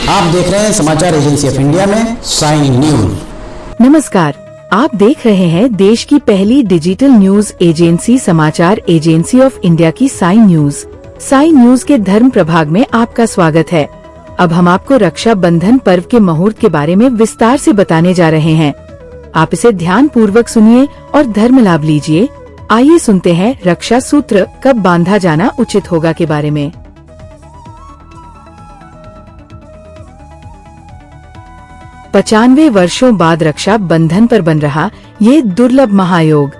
आप देख रहे हैं समाचार एजेंसी ऑफ इंडिया में साइन न्यूज। नमस्कार, आप देख रहे हैं देश की पहली डिजिटल न्यूज एजेंसी समाचार एजेंसी ऑफ इंडिया की साइन न्यूज। साइन न्यूज के धर्म प्रभाग में आपका स्वागत है। अब हम आपको रक्षा बंधन पर्व के मुहूर्त के बारे में विस्तार से बताने जा रहे हैं। आप इसे ध्यान पूर्वक सुनिए और धर्म लाभ लीजिए। आइए सुनते हैं रक्षा सूत्र कब बांधा जाना उचित होगा के बारे में। 95 वर्षों बाद रक्षा बंधन पर बन रहा ये दुर्लभ महायोग।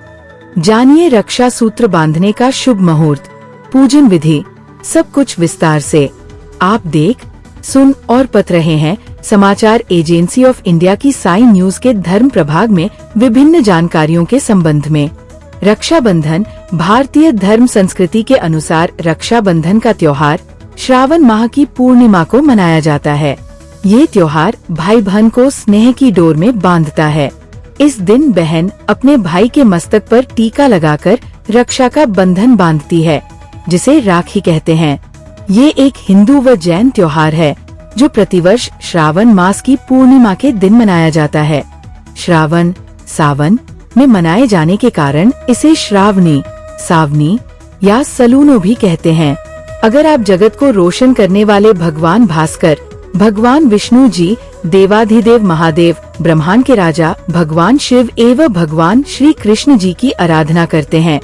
जानिए रक्षा सूत्र बांधने का शुभ मुहूर्त, पूजन विधि, सब कुछ विस्तार से। आप देख, सुन और पढ़ रहे हैं समाचार एजेंसी ऑफ इंडिया की साइन न्यूज के धर्म प्रभाग में विभिन्न जानकारियों के संबंध में। रक्षा बंधन भारतीय धर्म संस्कृति के अनुसार रक्षा बंधन का त्योहार श्रावण माह की पूर्णिमा को मनाया जाता है। ये त्योहार भाई बहन को स्नेह की डोर में बांधता है। इस दिन बहन अपने भाई के मस्तक पर टीका लगाकर रक्षा का बंधन बांधती है, जिसे राखी कहते हैं। ये एक हिंदू व जैन त्योहार है जो प्रतिवर्ष श्रावण मास की पूर्णिमा के दिन मनाया जाता है। श्रावण, सावन में मनाए जाने के कारण इसे श्रावणी, सावनी या सलूनो भी कहते हैं। अगर आप जगत को रोशन करने वाले भगवान भास्कर, भगवान विष्णु जी, देवाधिदेव महादेव, ब्रह्मांड के राजा भगवान शिव एवं भगवान श्री कृष्ण जी की आराधना करते हैं,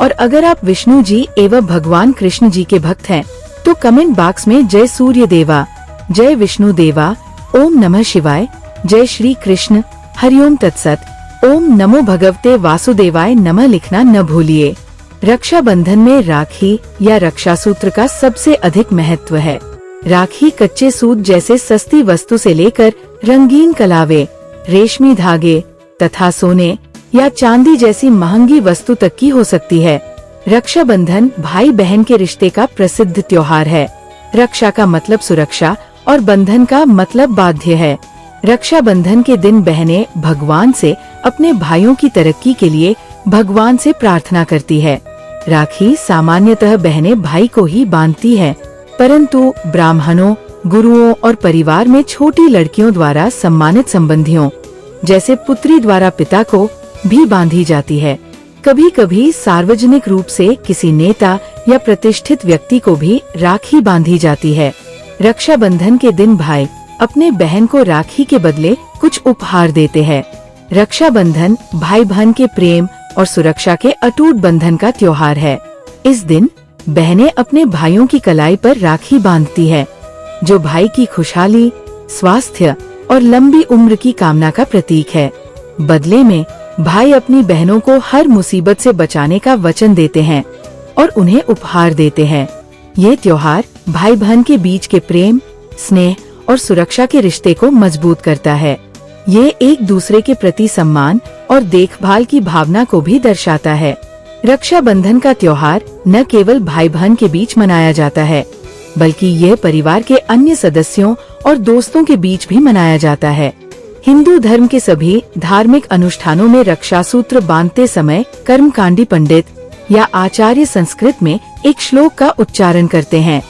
और अगर आप विष्णु जी एवं भगवान कृष्ण जी के भक्त हैं, तो कमेंट बॉक्स में जय सूर्य देवा, जय विष्णु देवा, ओम नमः शिवाय, जय श्री कृष्ण, हरिओम तत्सत, ओम नमो भगवते वासुदेवाय नमः लिखना न भूलिए। रक्षा बंधन में राखी या रक्षा सूत्र का सबसे अधिक महत्व है। राखी कच्चे सूत जैसे सस्ती वस्तु से लेकर रंगीन कलावे, रेशमी धागे तथा सोने या चांदी जैसी महंगी वस्तु तक की हो सकती है। रक्षा बंधन भाई बहन के रिश्ते का प्रसिद्ध त्योहार है। रक्षा का मतलब सुरक्षा और बंधन का मतलब बाध्य है। रक्षा बंधन के दिन बहनें भगवान से अपने भाइयों की तरक्की के लिए भगवान से प्रार्थना करती है। राखी सामान्यतः बहनें भाई को ही बांधती है, परंतु ब्राह्मणों, गुरुओं और परिवार में छोटी लड़कियों द्वारा सम्मानित संबंधियों जैसे पुत्री द्वारा पिता को भी बांधी जाती है। कभी कभी सार्वजनिक रूप से किसी नेता या प्रतिष्ठित व्यक्ति को भी राखी बांधी जाती है। रक्षा बंधन के दिन भाई अपने बहन को राखी के बदले कुछ उपहार देते हैं। रक्षा बंधन भाई बहन के प्रेम और सुरक्षा के अटूट बंधन का त्योहार है। इस दिन बहनें अपने भाइयों की कलाई पर राखी बांधती है, जो भाई की खुशहाली, स्वास्थ्य और लंबी उम्र की कामना का प्रतीक है। बदले में भाई अपनी बहनों को हर मुसीबत से बचाने का वचन देते हैं और उन्हें उपहार देते हैं। ये त्योहार भाई बहन के बीच के प्रेम, स्नेह और सुरक्षा के रिश्ते को मजबूत करता है। ये एक दूसरे के प्रति सम्मान और देखभाल की भावना को भी दर्शाता है। रक्षा बंधन का त्योहार न केवल भाई बहन के बीच मनाया जाता है, बल्कि यह परिवार के अन्य सदस्यों और दोस्तों के बीच भी मनाया जाता है। हिंदू धर्म के सभी धार्मिक अनुष्ठानों में रक्षा सूत्र बांधते समय कर्मकांडी पंडित या आचार्य संस्कृत में एक श्लोक का उच्चारण करते हैं,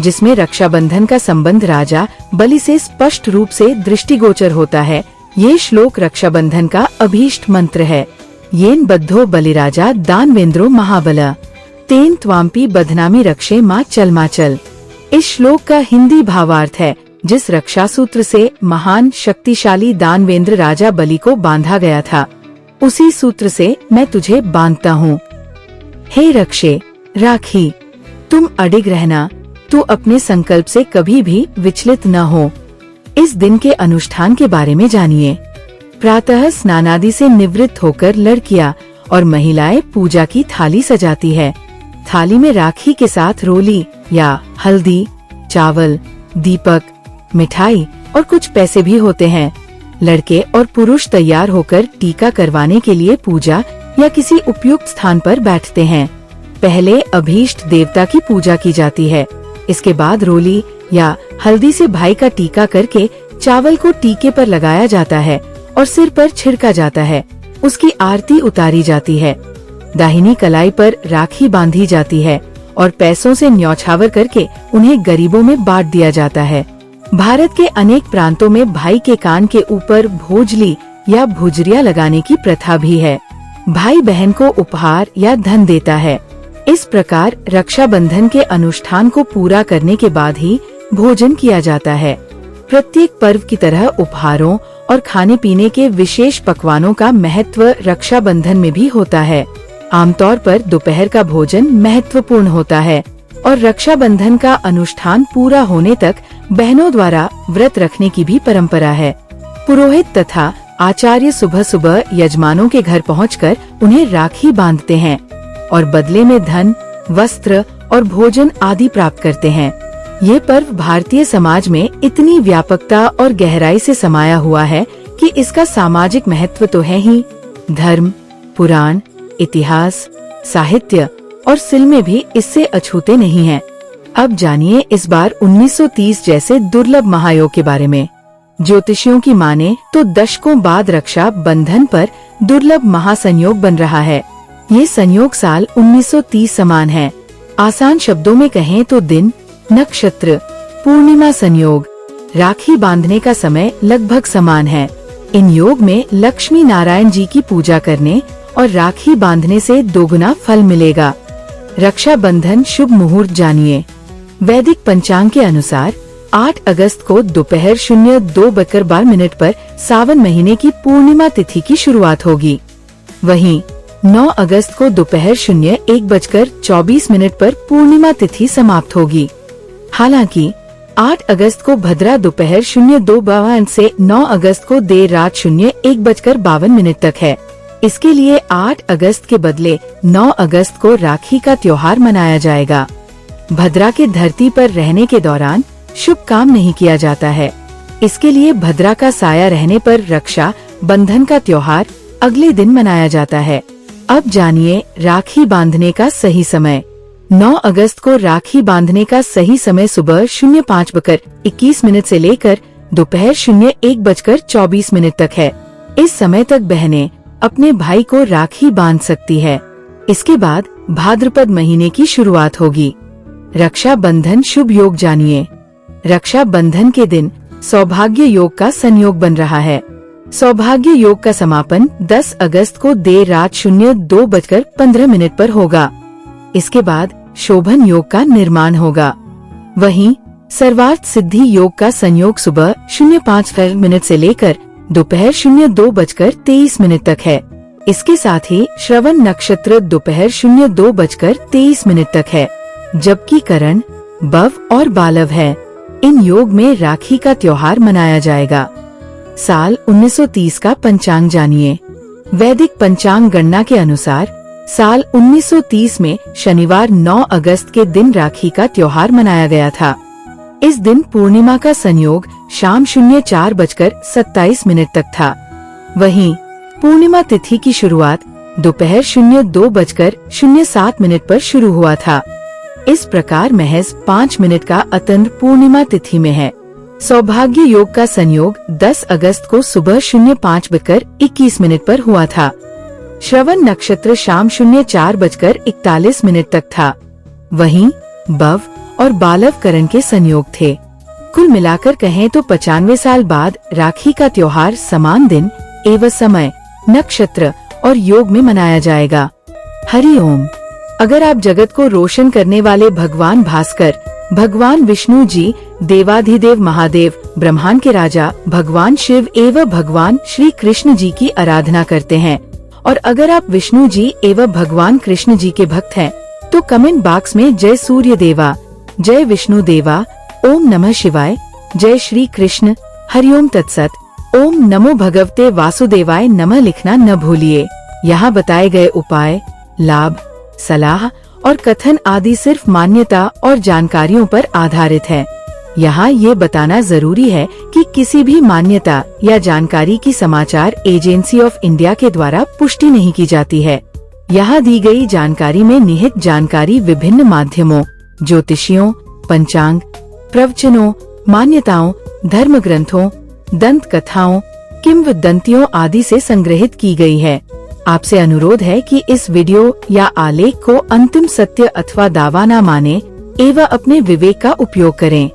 जिसमें रक्षा बंधन का संबंध राजा बलि से स्पष्ट रूप से दृष्टिगोचर होता है। ये श्लोक रक्षा बंधन का अभीष्ट मंत्र है। येन बद्धो बलिराजा दानवेंद्रो महाबल, तेन त्वाम्पि बधनामी रक्षे माँ चल माँ चल। इस श्लोक का हिंदी भावार्थ है, जिस रक्षा सूत्र से महान शक्तिशाली दानवेंद्र राजा बलि को बांधा गया था, उसी सूत्र से मैं तुझे बांधता हूँ। हे रक्षे, राखी, तुम अडिग रहना, तू अपने संकल्प से कभी भी विचलित न हो। इस दिन के अनुष्ठान के बारे में जानिए। प्रातः स्नानादि से निवृत्त होकर लड़कियां और महिलाएं पूजा की थाली सजाती है। थाली में राखी के साथ रोली या हल्दी, चावल, दीपक, मिठाई और कुछ पैसे भी होते हैं। लड़के और पुरुष तैयार होकर टीका करवाने के लिए पूजा या किसी उपयुक्त स्थान पर बैठते हैं। पहले अभीष्ट देवता की पूजा की जाती है। इसके बाद रोली या हल्दी से भाई का टीका करके चावल को टीके पर लगाया जाता है और सिर पर छिड़का जाता है। उसकी आरती उतारी जाती है। दाहिनी कलाई पर राखी बांधी जाती है और पैसों से न्यौछावर करके उन्हें गरीबों में बांट दिया जाता है। भारत के अनेक प्रांतों में भाई के कान के ऊपर भोजली या भुजरिया लगाने की प्रथा भी है। भाई बहन को उपहार या धन देता है। इस प्रकार रक्षाबंधन के अनुष्ठान को पूरा करने के बाद ही भोजन किया जाता है। प्रत्येक पर्व की तरह उपहारों और खाने पीने के विशेष पकवानों का महत्व रक्षाबंधन में भी होता है। आमतौर पर दोपहर का भोजन महत्वपूर्ण होता है और रक्षाबंधन का अनुष्ठान पूरा होने तक बहनों द्वारा व्रत रखने की भी परंपरा है। पुरोहित तथा आचार्य सुबह सुबह यजमानों के घर पहुंचकर उन्हें राखी बांधते हैं और बदले में धन, वस्त्र और भोजन आदि प्राप्त करते हैं। ये पर्व भारतीय समाज में इतनी व्यापकता और गहराई से समाया हुआ है कि इसका सामाजिक महत्व तो है ही, धर्म, पुराण, इतिहास, साहित्य और फिल्में भी इससे अछूते नहीं हैं। अब जानिए इस बार 1930 जैसे दुर्लभ महायोग के बारे में। ज्योतिषियों की माने तो दशकों बाद रक्षा बंधन पर दुर्लभ महासंयोग बन रहा है। ये संयोग साल 1930 समान है। आसान शब्दों में कहें तो दिन, नक्षत्र, पूर्णिमा संयोग, राखी बांधने का समय लगभग समान है। इन योग में लक्ष्मी नारायण जी की पूजा करने और राखी बांधने से दोगुना फल मिलेगा। रक्षा बंधन शुभ मुहूर्त जानिए। वैदिक पंचांग के अनुसार 8 अगस्त को दोपहर 02:12 पर सावन महीने की पूर्णिमा तिथि की शुरुआत होगी। वहीं 9 अगस्त को दोपहर 01:24 पर पूर्णिमा तिथि समाप्त होगी। हालांकि 8 अगस्त को भद्रा दोपहर 02:52 से 9 अगस्त को देर रात 01:52 तक है। इसके लिए 8 अगस्त के बदले 9 अगस्त को राखी का त्योहार मनाया जाएगा। भद्रा के धरती पर रहने के दौरान शुभ काम नहीं किया जाता है। इसके लिए भद्रा का साया रहने पर रक्षा बंधन का त्योहार अगले दिन मनाया जाता है। अब जानिए राखी बांधने का सही समय। 9 अगस्त को राखी बांधने का सही समय सुबह 05:21 से लेकर दोपहर 01:24 तक है। इस समय तक बहनें अपने भाई को राखी बांध सकती है। इसके बाद भाद्रपद महीने की शुरुआत होगी। रक्षा बंधन शुभ योग जानिए। रक्षा बंधन के दिन सौभाग्य योग का संयोग बन रहा है। सौभाग्य योग का समापन 10 अगस्त को देर रात 02:15 पर होगा। इसके बाद शोभन योग का निर्माण होगा। वहीं सर्वार्थ सिद्धि योग का संयोग सुबह 05 से लेकर दोपहर 02:23 तक है। इसके साथ ही श्रवण नक्षत्र दोपहर 02:23 तक है, जबकि करण, बव और बालव है। इन योग में राखी का त्योहार मनाया जाएगा। साल 1930 का पंचांग जानिए। वैदिक पंचांग गणना के अनुसार साल 1930 में शनिवार 9 अगस्त के दिन राखी का त्योहार मनाया गया था। इस दिन पूर्णिमा का संयोग शाम 04:27 तक था। वहीं पूर्णिमा तिथि की शुरुआत दोपहर 02:07 पर शुरू हुआ था। इस प्रकार महज 5 मिनट का अंतर पूर्णिमा तिथि में है। सौभाग्य योग का संयोग 10 अगस्त को सुबह 05:21 पर हुआ था। श्रवण नक्षत्र शाम 04:41 तक था। वहीं बव और बालव करण के संयोग थे। कुल मिलाकर कहें तो 95 साल बाद राखी का त्योहार समान दिन एवं समय, नक्षत्र और योग में मनाया जाएगा। हरि ओम। अगर आप जगत को रोशन करने वाले भगवान भास्कर, भगवान विष्णु जी, देवाधिदेव महादेव, ब्रह्मांड के राजा भगवान शिव एवं भगवान श्री कृष्ण जी की आराधना करते हैं, और अगर आप विष्णु जी एवं भगवान कृष्ण जी के भक्त हैं, तो कमेंट बॉक्स में जय सूर्य देवा, जय विष्णु देवा, ओम नमः शिवाय, जय श्री कृष्ण, हरिओम तत्सत, ओम नमो भगवते वासुदेवाय नमः लिखना न भूलिए। यहाँ बताए गए उपाय, लाभ, सलाह और कथन आदि सिर्फ मान्यता और जानकारियों पर आधारित है। यहाँ ये बताना जरूरी है कि किसी भी मान्यता या जानकारी की समाचार एजेंसी ऑफ इंडिया के द्वारा पुष्टि नहीं की जाती है। यहाँ दी गई जानकारी में निहित जानकारी विभिन्न माध्यमों, ज्योतिषियों, पंचांग, प्रवचनों, मान्यताओं, धर्म ग्रंथों, दंत कथाओं, किंवदंतियों आदि से संग्रहित की गई है। आपसे अनुरोध है कि इस वीडियो या आलेख को अंतिम सत्य अथवा दावा न माने एवं अपने विवेक का उपयोग करें।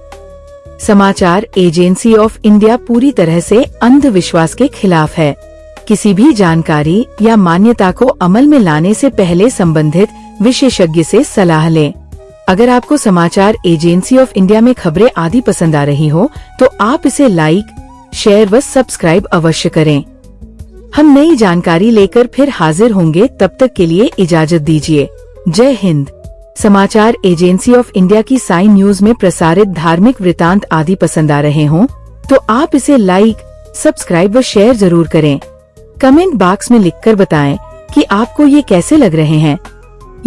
समाचार एजेंसी ऑफ इंडिया पूरी तरह से अंधविश्वास के खिलाफ है। किसी भी जानकारी या मान्यता को अमल में लाने से पहले संबंधित विशेषज्ञ से सलाह लें। अगर आपको समाचार एजेंसी ऑफ इंडिया में खबरें आदि पसंद आ रही हो तो आप इसे लाइक, शेयर व सब्सक्राइब अवश्य करें। हम नई जानकारी लेकर फिर हाजिर होंगे, तब तक के लिए इजाजत दीजिए। जय हिंद। समाचार एजेंसी ऑफ इंडिया की साइन न्यूज में प्रसारित धार्मिक वृतांत आदि पसंद आ रहे हों तो आप इसे लाइक, सब्सक्राइब व शेयर जरूर करें। कमेंट बॉक्स में लिखकर बताएं कि आपको ये कैसे लग रहे हैं।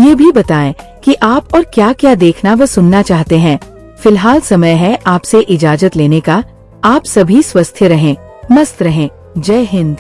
ये भी बताएं कि आप और क्या क्या देखना व सुनना चाहते हैं। फिलहाल समय है आपसे इजाजत लेने का। आप सभी स्वस्थ रहें, मस्त रहें। जय हिंद।